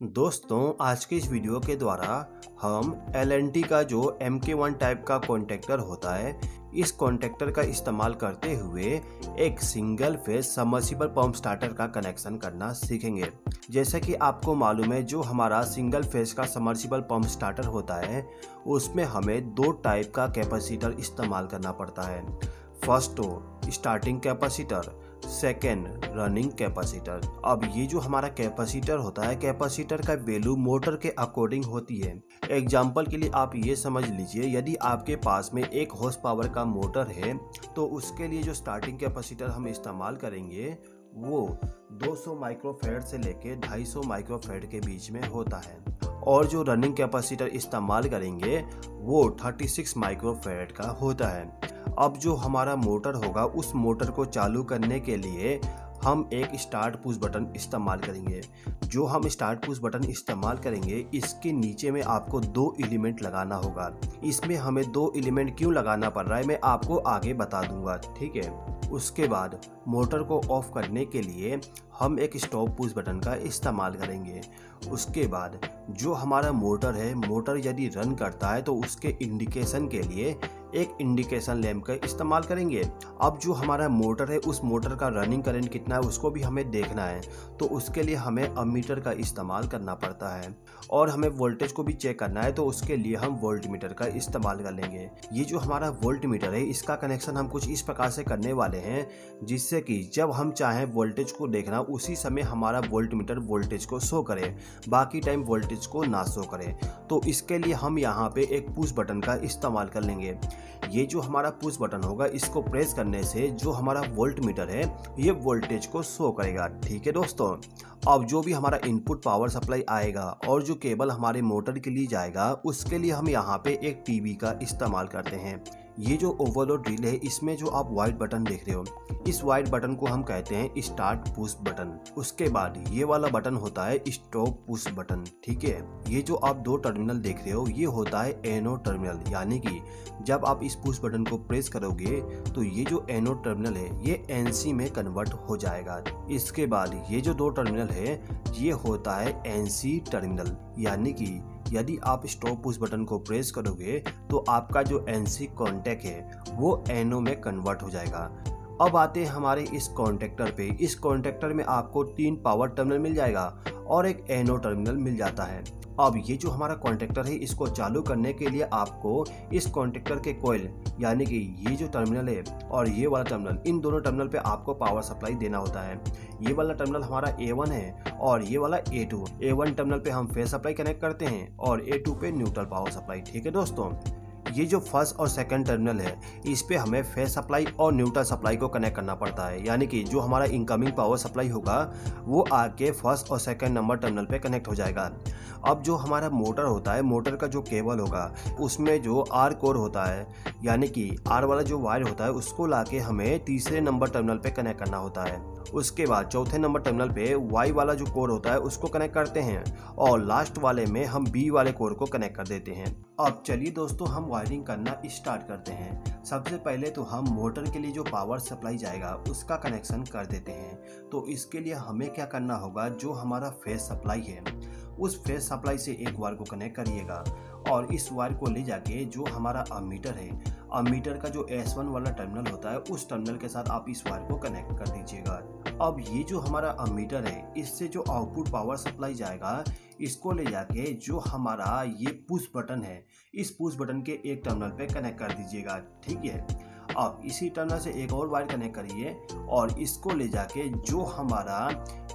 दोस्तों, आज के इस वीडियो के द्वारा हम LNT का जो MK1 टाइप का कॉन्टेक्टर होता है, इस कॉन्टेक्टर का इस्तेमाल करते हुए एक single phase submersible pump starter का कनेक्शन करना सीखेंगे। जैसा कि आपको मालूम है, जो हमारा सिंगल फेज का सबमर्सिबल पंप स्टार्टर होता है, उसमें हमें दो टाइप का कैपेसिटर इस्तेमाल करना पड़ता है। फर्स्ट तो starting capacitor, second running capacitor. अब ये जो हमारा कैपेसिटर होता है, कैपेसिटर का वैल्यू मोटर के अकॉर्डिंग होती है। एग्जाम्पल के लिए आप ये समझ लीजिए, यदि आपके पास में 1 हॉर्स पावर का मोटर है तो उसके लिए जो स्टार्टिंग कैपेसिटर हम इस्तेमाल करेंगे वो 200 माइक्रोफैराड से लेके 250 माइक्रोफैराड के बीच में होता है, और जो रनिंग कैपेसिटर इस्तेमाल करेंगे वो 36 माइक्रोफैराड का होता है। अब जो हमारा मोटर होगा, उस मोटर को चालू करने के लिए हम एक स्टार्ट पुश बटन इस्तेमाल करेंगे। जो हम स्टार्ट पुश बटन इस्तेमाल करेंगे, इसके नीचे में आपको 2 एलिमेंट लगाना होगा। इसमें हमें 2 एलिमेंट क्यों लगाना पड़ रहा है, मैं आपको आगे बता दूंगा, ठीक है। उसके बाद मोटर को ऑफ करने के लिए हम एक स्टॉप पुश बटन का इस्तेमाल करेंगे। उसके बाद जो हमारा मोटर है, मोटर यदि रन करता है तो उसके इंडिकेशन के लिए एक इंडिकेशन लैंप का इस्तेमाल करेंगे। अब जो हमारा मोटर है, उस मोटर का रनिंग करंट कितना है उसको भी हमें देखना है, तो उसके लिए हमें अमीटर का इस्तेमाल करना पड़ता है, और हमें वोल्टेज को भी चेक करना है, तो उसके लिए हम वोल्टमीटर का इस्तेमाल कर लेंगे। ये जो हमारा वोल्टमीटर है, इसका कनेक्शन हम कुछ इस प्रकार से करने वाले हैं, जिससे कि जब हम चाहें वोल्टेज को देखना, उसी समय हमारा वोल्टमीटर वोल्टेज को शो करे, बाकी टाइम वोल्टेज को ना शो करे। तो इसके लिए हम यहाँ पे एक पुश बटन का इस्तेमाल कर लेंगे। ये जो हमारा पुश बटन होगा, इसको प्रेस करने से जो हमारा वोल्टमीटर है, ये वोल्टेज को शो करेगा, ठीक है दोस्तों। अब जो भी हमारा इनपुट पावर सप्लाई आएगा और जो केबल हमारे मोटर के लिए जाएगा, उसके लिए हम यहाँ पे एक टीबी का इस्तेमाल करते हैं। ये जो ओवरलोड ड्रिल है, इसमें जो आप व्हाइट बटन देख रहे हो, इस व्हाइट बटन को हम कहते हैं स्टार्ट पुश बटन। उसके बाद ये वाला बटन होता है स्टॉप पुश बटन, ठीक है। ये जो आप 2 टर्मिनल देख रहे हो, ये होता है एनोड टर्मिनल, यानी कि जब आप इस पुश बटन को प्रेस करोगे तो ये जो एनोड टर्मिनल है, ये एनसी में कन्वर्ट हो जाएगा। इसके बाद ये जो 2 टर्मिनल है, ये होता है एनसी टर्मिनल, यानी कि यदि आप स्टॉप पुश बटन को प्रेस करोगे तो आपका जो एनसी कॉन्टैक्ट है वो एनओ में कन्वर्ट हो जाएगा। अब आते हैं हमारे इस कॉन्टेक्टर पे। इस कॉन्टेक्टर में आपको 3 पावर टर्मिनल मिल जाएगा और एक एनओ टर्मिनल मिल जाता है। अब ये जो हमारा कॉन्टेक्टर है, इसको चालू करने के लिए आपको इस कॉन्टेक्टर के कॉइल, यानी कि ये जो टर्मिनल है और ये वाला टर्मिनल, इन दोनों टर्मिनल पे आपको पावर सप्लाई देना होता है। ये वाला टर्मिनल हमारा A1 है और ये वाला A2। A1 टर्मिनल पे हम फेज सप्लाई कनेक्ट करते हैं और A2 पे न्यूट्रल पावर सप्लाई, ठीक है दोस्तों। ये जो फर्स्ट और सेकंड टर्मिनल है, इस पे हमें फेज सप्लाई और न्यूट्रल सप्लाई को कनेक्ट करना पड़ता है, यानी कि जो हमारा इनकमिंग पावर सप्लाई होगा वो आके फर्स्ट और सेकंड नंबर टर्मिनल पे कनेक्ट हो जाएगा। अब जो हमारा मोटर होता है, मोटर का जो केबल होगा, उसमें जो आर कोर होता है, यानी कि आर वाला जो वायर होता है, उसको लाके हमें तीसरे नंबर टर्मिनल पे कनेक्ट करना होता है। उसके बाद चौथे नंबर टर्मिनल पे वाई वाला जो कोर होता है उसको कनेक्ट करते हैं, और लास्ट वाले में हम बी वाले कोर को कनेक्ट कर देते हैं। अब चलिए दोस्तों, हम वायरिंग करना स्टार्ट करते हैं। सबसे पहले तो हम मोटर के लिए जो पावर सप्लाई जाएगा उसका कनेक्शन कर देते हैं। तो इसके लिए हमें क्या करना होगा, जो हमारा फेज सप्लाई है, उस फेज सप्लाई से एक वायर को कनेक्ट करिएगा, और इस वायर को ले जाके जो हमारा अमीटर है, अमीटर का जो S1 वाला टर्मिनल होता है, उस टर्मिनल के साथ आप इस वायर को कनेक्ट कर दीजिएगा। अब ये जो हमारा अमीटर है, इससे जो आउटपुट पावर सप्लाई जाएगा, इसको ले जाके जो हमारा ये पुश बटन है, इस पुश बटन के एक टर्मिनल पे कनेक्ट कर दीजिएगा, ठीक है। अब इसी टर्मिनल से एक और वायर कनेक्ट करिए और इसको ले जाके जो हमारा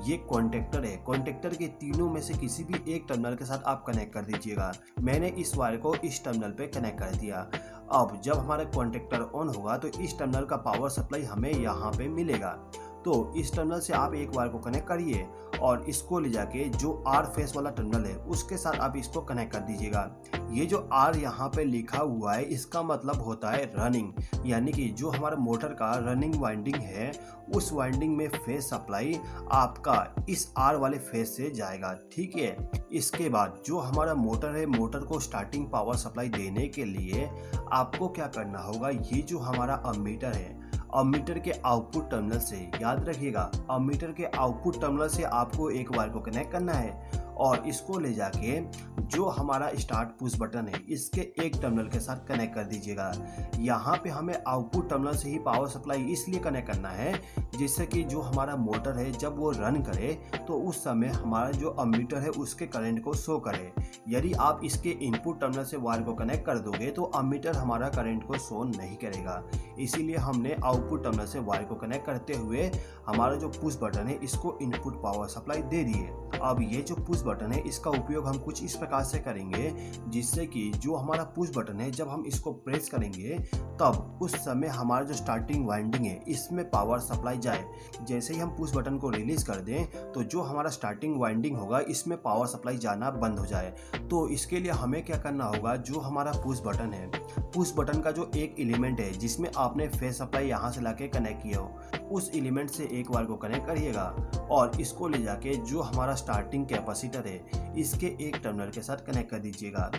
ये कॉन्टेक्टर है, कॉन्टेक्टर के तीनों में से किसी भी एक टर्मिनल के साथ आप कनेक्ट कर दीजिएगा। मैंने इस वायर को इस टर्मिनल पे कनेक्ट कर दिया। अब जब हमारा कॉन्टेक्टर ऑन होगा तो इस टर्मिनल का पावर सप्लाई हमें यहाँ पे मिलेगा। तो इस टर्मिनल से आप एक वायर को कनेक्ट करिए और इसको ले जाके जो आर फेस वाला टर्मिनल है उसके साथ आप इसको कनेक्ट कर दीजिएगा। ये जो आर यहाँ पे लिखा हुआ है, इसका मतलब होता है रनिंग, यानी कि जो हमारा मोटर का रनिंग वाइंडिंग है, उस वाइंडिंग में फेज सप्लाई आपका इस आर वाले फेज से जाएगा, ठीक है। इसके बाद जो हमारा मोटर है, मोटर को स्टार्टिंग पावर सप्लाई देने के लिए आपको क्या करना होगा, ये जो हमारा अमीटर है, अमीटर के आउटपुट टर्मिनल से, याद रखिएगा, अमीटर के आउटपुट टर्मिनल से आपको एक वायर को कनेक्ट करना है और इसको ले जाके जो हमारा स्टार्ट पुश बटन है इसके एक टर्मिनल के साथ कनेक्ट कर दीजिएगा। यहाँ पे हमें आउटपुट टर्मिनल से ही पावर सप्लाई इसलिए कनेक्ट करना है जिससे कि जो हमारा मोटर है जब वो रन करे तो उस समय हमारा जो अमीटर है उसके करंट को शो करे। यदि आप इसके इनपुट टर्मिनल से वायर को कनेक्ट कर दोगे तो अमीटर हमारा करंट को शो नहीं करेगा। इसीलिए हमने आउटपुट टर्मिनल से वायर को कनेक्ट करते हुए हमारा जो पुश बटन है इसको इनपुट पावर सप्लाई दे दिए। अब ये जो पुश बटन है इसका उपयोग हम कुछ इस प्रकार से करेंगे जिससे कि जो हमारा पुश बटन है जब हम इसको प्रेस करेंगे तब उस समय हमारा जो स्टार्टिंग वाइंडिंग है इसमें पावर सप्लाई जाए। जैसे ही हम पुश बटन को रिलीज कर दें तो जो हमारा स्टार्टिंग वाइंडिंग होगा इसमें पावर सप्लाई जाना बंद हो जाए। तो इसके लिए हमें क्या करना होगा, जो हमारा पुश बटन है, पुश बटन का जो एक एलिमेंट है जिसमें आपने फेस सप्लाई यहाँ से लाके कनेक्ट किया हो, उस एलिमेंट से एक वायर को कनेक्ट करिएगा और इसको ले जाके जो हमारा स्टार्टिंग कैपेसिटर है इसके एक टर्मिनल के साथ कनेक्ट कर दीजिएगा।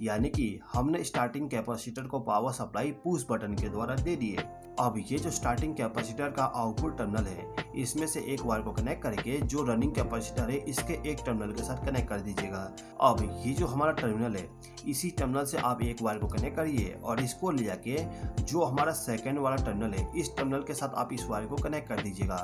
यानी कि हमने स्टार्टिंग कैपेसिटर को पावर सप्लाई पुश बटन के द्वारा दे दिए। अब ये जो स्टार्टिंग कैपेसिटर का आउटपुट टर्मिनल है इसमें से एक वायर को कनेक्ट करके जो रनिंग कैपेसिटर है इसके एक टर्मिनल के साथ कनेक्ट कर दीजिएगा। अब ये जो हमारा टर्मिनल है इसी टर्मिनल से आप एक वायर को कनेक्ट करिए और इसको ले जाके जो हमारा सेकंड वाला टर्मिनल है इस टर्मिनल के साथ आप इस वायर को कनेक्ट कर दीजिएगा।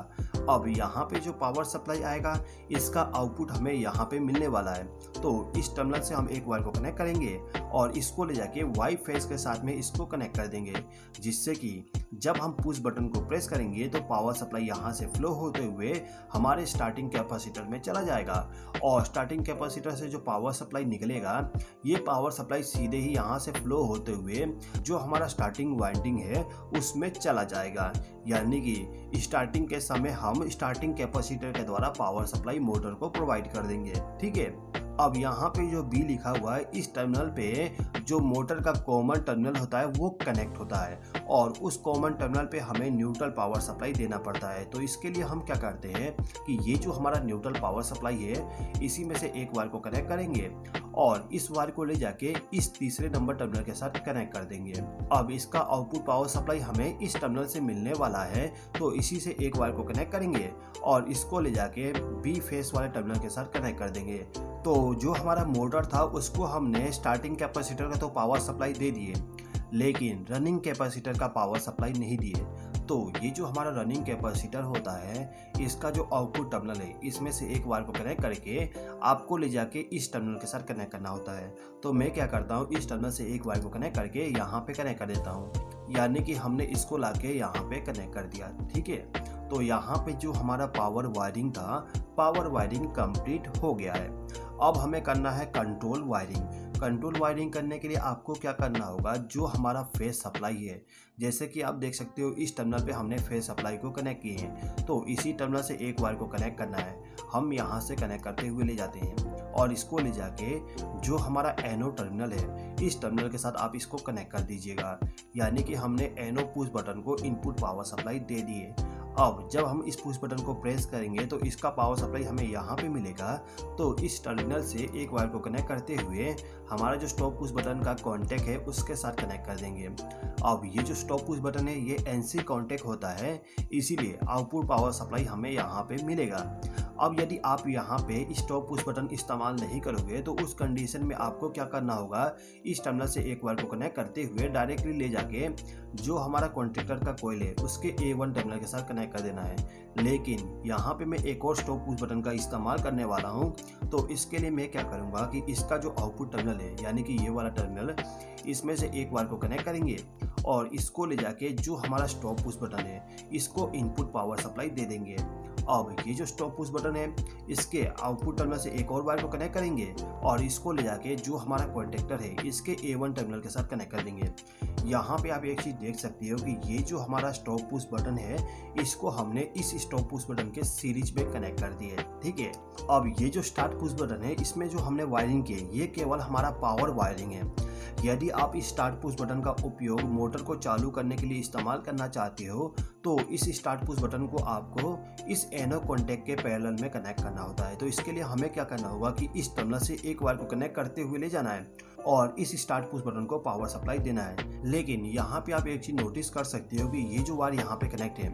अब यहाँ पे जो पावर सप्लाई आएगा इसका आउटपुट हमें यहाँ पे मिलने वाला है। तो इस टर्मिनल से हम एक वायर को कनेक्ट करेंगे और इसको ले जाके वाई फेस के साथ में इसको कनेक्ट कर देंगे, जिससे कि जब हम पुश बटन को प्रेस करेंगे तो पावर सप्लाई यहाँ से फ्लो होते हुए हमारे स्टार्टिंग कैपेसिटर में चला जाएगा और स्टार्टिंग कैपेसिटर से जो पावर सप्लाई निकलेगा ये पावर सप्लाई सीधे ही यहाँ से फ्लो होते हुए जो हमारा स्टार्टिंग वाइंडिंग है उसमें चला जाएगा। यानी कि स्टार्टिंग के समय हम स्टार्टिंग कैपेसिटर के द्वारा पावर सप्लाई मोटर को प्रोवाइड कर देंगे। ठीक है। अब यहाँ पे जो बी लिखा हुआ है इस टर्मिनल पे जो मोटर का कॉमन टर्मिनल होता है वो कनेक्ट होता है और उस कॉमन टर्मिनल पे हमें न्यूट्रल पावर सप्लाई देना पड़ता है। तो इसके लिए हम क्या करते हैं कि ये जो हमारा न्यूट्रल पावर सप्लाई है इसी में से एक वायर को कनेक्ट करेंगे और इस वायर को ले जाके इस तीसरे नंबर टर्मिनल के साथ कनेक्ट कर देंगे। अब इसका आउटपुट पावर सप्लाई हमें इस टर्मिनल से मिलने वाला है तो इसी से एक वायर को कनेक्ट करेंगे और इसको ले जाके बी फेस वाले टर्मिनल के साथ कनेक्ट कर देंगे। तो जो हमारा मोटर था उसको हमने स्टार्टिंग कैपेसिटर का तो पावर सप्लाई दे दिए लेकिन रनिंग कैपेसिटर का पावर सप्लाई नहीं दिए। तो ये जो हमारा रनिंग कैपेसिटर होता है इसका जो आउटपुट टर्मिनल है इसमें से एक वायर को कनेक्ट करके आपको ले जाके इस टर्मिनल के साथ कनेक्ट करना होता है। तो मैं क्या करता हूँ, इस टर्मिनल से एक वायर को कनेक्ट करके यहाँ पे कनेक्ट कर देता हूँ, यानी कि हमने इसको लाके यहाँ पे कनेक्ट कर दिया। ठीक है। तो यहाँ पे जो हमारा पावर वायरिंग था, पावर वायरिंग कंप्लीट हो गया है। अब हमें करना है कंट्रोल वायरिंग। कंट्रोल वायरिंग करने के लिए आपको क्या करना होगा, जो हमारा फेस सप्लाई है, जैसे कि आप देख सकते हो इस टर्मिनल पे हमने फेस सप्लाई को कनेक्ट किए हैं तो इसी टर्मिनल से एक वायर को कनेक्ट करना है। हम यहाँ से कनेक्ट करते हुए ले जाते हैं और इसको ले जाके जो हमारा एनो टर्मिनल है इस टर्मिनल के साथ आप इसको कनेक्ट कर दीजिएगा। यानी कि हमने एनो पुश बटन को इनपुट पावर सप्लाई दे दिए। अब जब हम इस पुश बटन को प्रेस करेंगे तो इसका पावर सप्लाई हमें यहाँ पे मिलेगा। तो इस टर्मिनल से एक वायर को कनेक्ट करते हुए हमारा जो स्टॉप पुश बटन का कॉन्टैक्ट है उसके साथ कनेक्ट कर देंगे। अब ये जो स्टॉप पुश बटन है ये एनसी कॉन्टैक्ट होता है, इसीलिए आउटपुट पावर सप्लाई हमें यहाँ पे मिलेगा। अब यदि आप यहाँ पे स्टॉप पुश बटन इस्तेमाल नहीं करोगे तो उस कंडीशन में आपको क्या करना होगा, इस टर्मिनल से एक वायर को कनेक्ट करते हुए डायरेक्टली ले जाके जो हमारा कॉन्टैक्टर का कॉइल है उसके A1 टर्मिनल के साथ कनेक्ट कर देना है। लेकिन यहाँ पे मैं एक और स्टॉप पुश बटन का इस्तेमाल करने वाला हूँ। तो इसके लिए मैं क्या करूँगा कि इसका जो आउटपुट टर्मिनल है यानी कि ये वाला टर्मिनल, इसमें से एक वायर को कनेक्ट करेंगे और इसको ले जाके जो हमारा स्टॉप पुश बटन है इसको इनपुट पावर सप्लाई दे देंगे। अब ये जो स्टॉप पुश बटन है इसके आउटपुट टर्मिनल से एक और वायर को कनेक्ट करेंगे और इसको ले जाके जो हमारा कॉन्टैक्टर है इसके A1 टर्मिनल के साथ कनेक्ट कर देंगे। यहाँ पे आप एक चीज़ देख सकते हो कि ये जो हमारा स्टॉप पुश बटन है इसको हमने इस स्टॉप पुश बटन के सीरीज में कनेक्ट कर दिए। ठीक है। अब ये जो स्टार्ट पुश बटन है इसमें जो हमने वायरिंग की है ये केवल हमारा पावर वायरिंग है। यदि आप इस स्टार्ट पुश बटन का उपयोग मोटर को चालू करने के लिए इस्तेमाल करना चाहते हो तो इस स्टार्ट पुश बटन को आपको इस एनो कॉन्टैक्ट के पैरेलल में कनेक्ट करना होता है। तो इसके लिए हमें क्या करना होगा कि इस टर्मिनल से एक वायर को कनेक्ट करते हुए ले जाना है और इस स्टार्ट पुश बटन को पावर सप्लाई देना है। लेकिन यहाँ पे आप एक चीज़ नोटिस कर सकते हो कि ये जो वायर यहाँ पे कनेक्ट है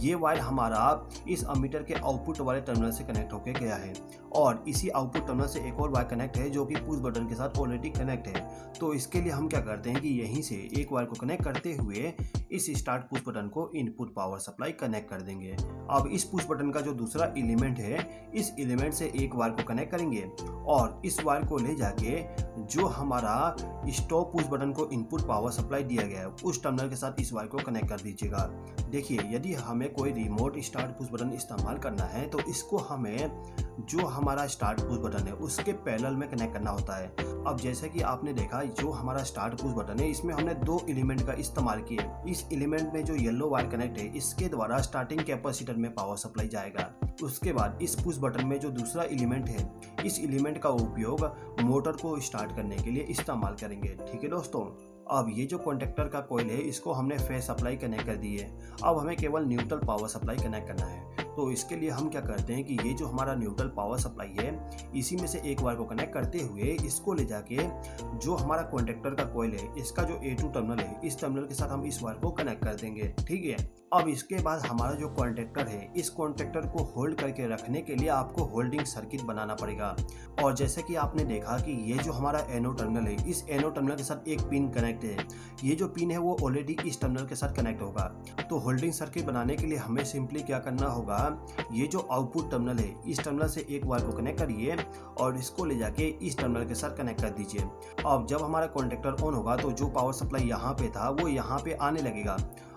ये वायर हमारा इस अमीटर के आउटपुट वाले टर्मिनल से कनेक्ट होके गया है और इसी आउटपुट टर्मिनल से एक और वायर कनेक्ट है जो कि पुश बटन के साथ ऑलरेडी कनेक्ट है। तो इसके लिए हम क्या करते हैं कि यहीं से एक वायर को कनेक्ट करते हुए इस स्टार्ट पुश बटन को इनपुट पावर सप्लाई कनेक्ट कर देंगे। अब इस पुश बटन का जो दूसरा एलिमेंट है, इस एलिमेंट से एक वायर को कनेक्ट करेंगे और इस वायर को ले जाके जो हमारा स्टॉप पुश बटन को इनपुट पावर सप्लाई दिया गया है उस टर्मिनल के साथ इस वायर को कनेक्ट कर दीजिएगा। देखिए, यदि हमें कोई रिमोट स्टार्ट पुश बटन इस्तेमाल करना है तो इसको हमें जो हमारा स्टार्ट पुश बटन है उसके पैरेलल में कनेक्ट करना होता है। अब जैसे कि आपने देखा, जो हमारा स्टार्ट पुश बटन है इसमें हमने दो एलिमेंट का इस्तेमाल किया। इस एलिमेंट में जो येलो वायर कनेक्ट है इसके द्वारा स्टार्टिंग कैपेसिटर में पावर सप्लाई जाएगा। उसके बाद इस पुश बटन में जो दूसरा एलिमेंट है, इस एलिमेंट का उपयोग मोटर को स्टार्ट करने के लिए इस्तेमाल करेंगे। ठीक है दोस्तों, अब ये जो कॉन्टेक्टर का कॉइल है इसको हमने फेस सप्लाई कनेक्ट कर दी है। अब हमें केवल न्यूट्रल पावर सप्लाई कनेक्ट करना है। तो इसके लिए हम क्या करते हैं कि ये जो हमारा न्यूट्रल पावर सप्लाई है इसी में से एक वायर को कनेक्ट करते हुए इसको ले जाके जो हमारा कॉन्टेक्टर का कॉइल है इसका जो A2 टर्मिनल है इस टर्मिनल के साथ हम इस वायर को कनेक्ट कर देंगे। ठीक है, अब इसके बाद हमारा जो कॉन्टेक्टर है इस कॉन्टेक्टर को होल्ड करके रखने के लिए आपको होल्डिंग सर्किट बनाना पड़ेगा। और जैसे कि आपने देखा कि ये जो हमारा एनो टर्मिनल है इस एनो टर्मिनल के साथ एक पिन कनेक्ट है। ये जो पिन है वो ऑलरेडी इस टर्मिनल के साथ कनेक्ट होगा। तो होल्डिंग सर्किट बनाने के लिए हमें सिंपली क्या करना होगा, ये जो आउटपुट टर्मिनल है इस टर्मिनल से एक वायर को कनेक्ट करिए और इसको ले जाके इस टर्मिनल के साथ कनेक्ट कर दीजिए। अब जब हमारा कॉन्टेक्टर ऑन होगा तो जो पावर सप्लाई यहाँ पे था वो यहाँ पे आने लगेगा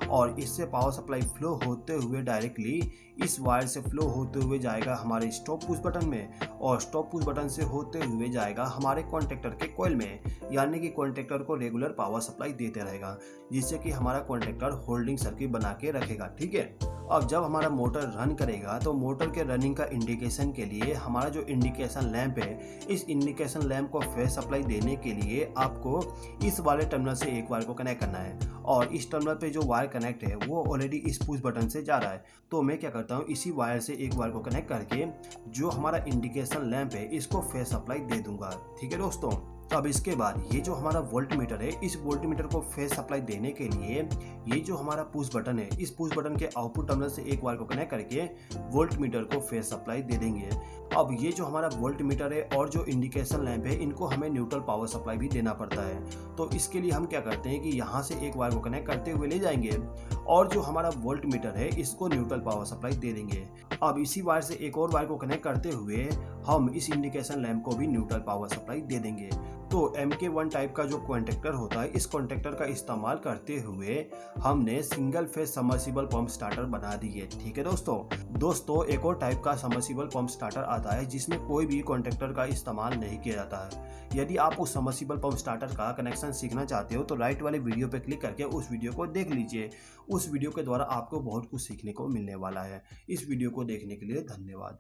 और इससे पावर सप्लाई फ्लो होते हुए डायरेक्टली इस वायर से फ्लो होते हुए जाएगा हमारे स्टॉप पुश बटन में और स्टॉप पुश बटन से होते हुए जाएगा हमारे कॉन्टेक्टर के कॉइल में। यानी कि कॉन्टेक्टर को रेगुलर पावर सप्लाई देते रहेगा जिससे कि हमारा कॉन्टेक्टर होल्डिंग सर्किट बना के रखेगा। ठीक है, अब जब हमारा मोटर रन करेगा तो मोटर के रनिंग का इंडिकेशन के लिए हमारा जो इंडिकेशन लैंप है इस इंडिकेशन लैंप को फेस सप्लाई देने के लिए आपको इस वाले टर्मिनल से एक वायर को कनेक्ट करना है और इस टर्मिनल पे जो वायर कनेक्ट है वो ऑलरेडी इस पुश बटन से जा रहा है। तो मैं क्या करता हूँ, इसी वायर से एक वायर को कनेक्ट करके जो हमारा इंडिकेशन लैंप है इसको फेस सप्लाई दे दूंगा। ठीक है दोस्तों, अब इसके बाद ये जो हमारा वोल्ट मीटर है इस वोल्ट मीटर को फेस सप्लाई देने के लिए ये जो हमारा पुश बटन है इस पुश बटन के आउटपुट टर्मिनल से एक वायर को कनेक्ट करके वोल्ट मीटर को फेस सप्लाई दे देंगे। अब ये जो हमारा वोल्ट मीटर है और जो इंडिकेशन लैंप है इनको हमें न्यूट्रल पावर सप्लाई भी देना पड़ता है। तो इसके लिए हम क्या करते हैं कि यहाँ से एक वायर को कनेक्ट करते हुए ले जाएंगे और जो हमारा वोल्ट मीटर है इसको न्यूट्रल पावर सप्लाई दे देंगे। अब इसी वायर से एक और वायर को कनेक्ट करते हुए हम इस इंडिकेशन लैंप को भी न्यूट्रल पावर सप्लाई दे देंगे। तो MK1 टाइप का जो कॉन्टेक्टर होता है इस कॉन्टेक्टर का इस्तेमाल करते हुए हमने single phase submersible pump starter बना दी है। ठीक है दोस्तों, एक और टाइप का सबमर्सिबल पंप स्टार्टर आता है जिसमें कोई भी कॉन्टेक्टर का इस्तेमाल नहीं किया जाता है। यदि आप उस सबमर्सिबल पंप स्टार्टर का कनेक्शन सीखना चाहते हो तो राइट वाले वीडियो पर क्लिक करके उस वीडियो को देख लीजिए। उस वीडियो के द्वारा आपको बहुत कुछ सीखने को मिलने वाला है। इस वीडियो को देखने के लिए धन्यवाद।